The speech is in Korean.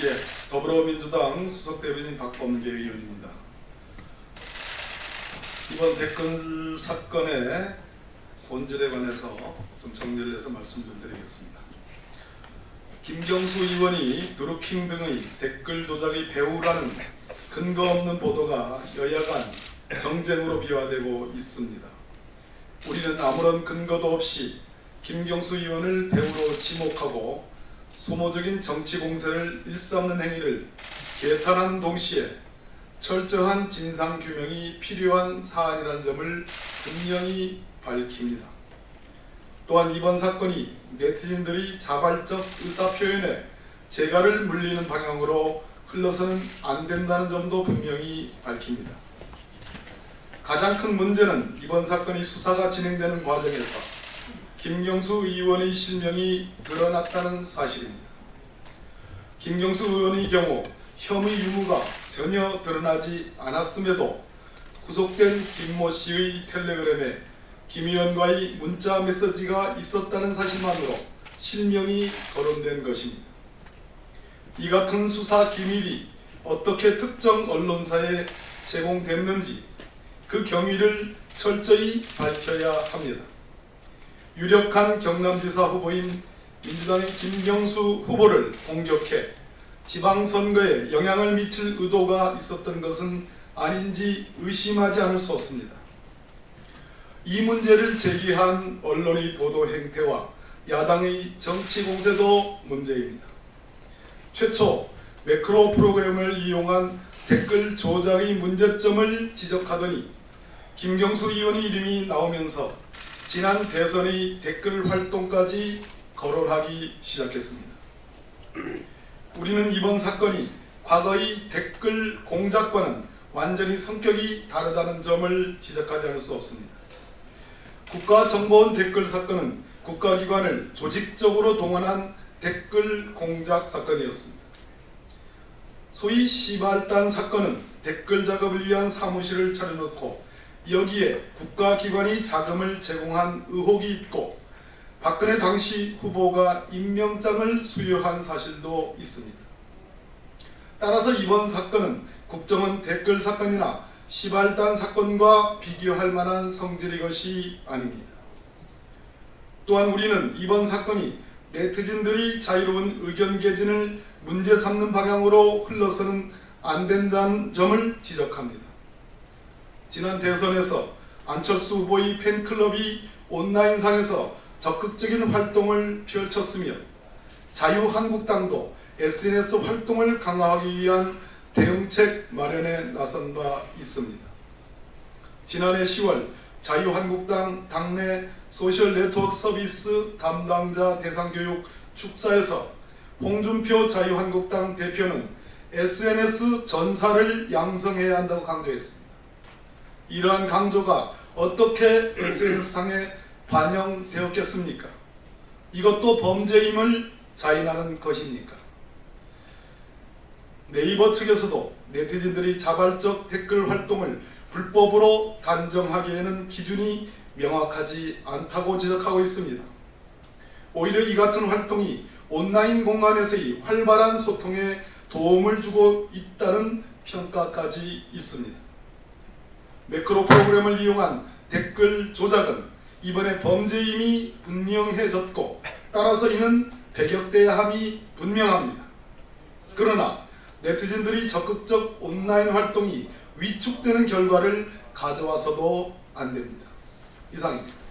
예, 더불어민주당 수석대변인 박범계 의원입니다. 이번 댓글 사건의 본질에 관해서 좀 정리를 해서 말씀 좀 드리겠습니다. 김경수 의원이 드루킹 등의 댓글 조작의 배후라는 근거 없는 보도가 여야 간 정쟁으로 비화되고 있습니다. 우리는 아무런 근거도 없이 김경수 의원을 배후로 지목하고 소모적인 정치 공세를 일삼는 행위를 개탄하는 동시에 철저한 진상규명이 필요한 사안이라는 점을 분명히 밝힙니다. 또한 이번 사건이 네티즌들이 자발적 의사표현에 재갈을 물리는 방향으로 흘러서는 안 된다는 점도 분명히 밝힙니다. 가장 큰 문제는 이번 사건이 수사가 진행되는 과정에서 김경수 의원의 실명이 드러났다는 사실입니다. 김경수 의원의 경우 혐의 유무가 전혀 드러나지 않았음에도 구속된 김모 씨의 텔레그램에 김 의원과의 문자 메시지가 있었다는 사실만으로 실명이 거론된 것입니다. 이 같은 수사 기밀이 어떻게 특정 언론사에 제공됐는지 그 경위를 철저히 밝혀야 합니다. 유력한 경남지사 후보인 민주당의 김경수 후보를 공격해 지방선거에 영향을 미칠 의도가 있었던 것은 아닌지 의심하지 않을 수 없습니다. 이 문제를 제기한 언론의 보도 행태와 야당의 정치 공세도 문제입니다. 최초 매크로 프로그램을 이용한 댓글 조작의 문제점을 지적하더니 김경수 의원의 이름이 나오면서 지난 대선의 댓글 활동까지 거론하기 시작했습니다. 우리는 이번 사건이 과거의 댓글 공작과는 완전히 성격이 다르다는 점을 지적하지 않을 수 없습니다. 국가정보원 댓글 사건은 국가기관을 조직적으로 동원한 댓글 공작 사건이었습니다. 소위 시발단 사건은 댓글 작업을 위한 사무실을 차려놓고 여기에 국가기관이 자금을 제공한 의혹이 있고 박근혜 당시 후보가 임명장을 수여한 사실도 있습니다. 따라서 이번 사건은 국정원 댓글 사건이나 시발단 사건과 비교할 만한 성질의 것이 아닙니다. 또한 우리는 이번 사건이 네티즌들이 자유로운 의견 개진을 문제 삼는 방향으로 흘러서는 안 된다는 점을 지적합니다. 지난 대선에서 안철수 후보의 팬클럽이 온라인상에서 적극적인 활동을 펼쳤으며 자유한국당도 SNS 활동을 강화하기 위한 대응책 마련에 나선 바 있습니다. 지난해 10월 자유한국당 당내 소셜네트워크 서비스 담당자 대상교육 축사에서 홍준표 자유한국당 대표는 SNS 전사를 양성해야 한다고 강조했습니다. 이러한 강조가 어떻게 SNS상에 반영되었겠습니까? 이것도 범죄임을 자인하는 것입니까? 네이버 측에서도 네티즌들이 자발적 댓글 활동을 불법으로 단정하기에는 기준이 명확하지 않다고 지적하고 있습니다. 오히려 이 같은 활동이 온라인 공간에서의 활발한 소통에 도움을 주고 있다는 평가까지 있습니다. 매크로 프로그램을 이용한 댓글 조작은 이번에 범죄임이 분명해졌고 따라서 이는 배격돼야 함이 분명합니다. 그러나 네티즌들이 적극적 온라인 활동이 위축되는 결과를 가져와서도 안 됩니다. 이상입니다.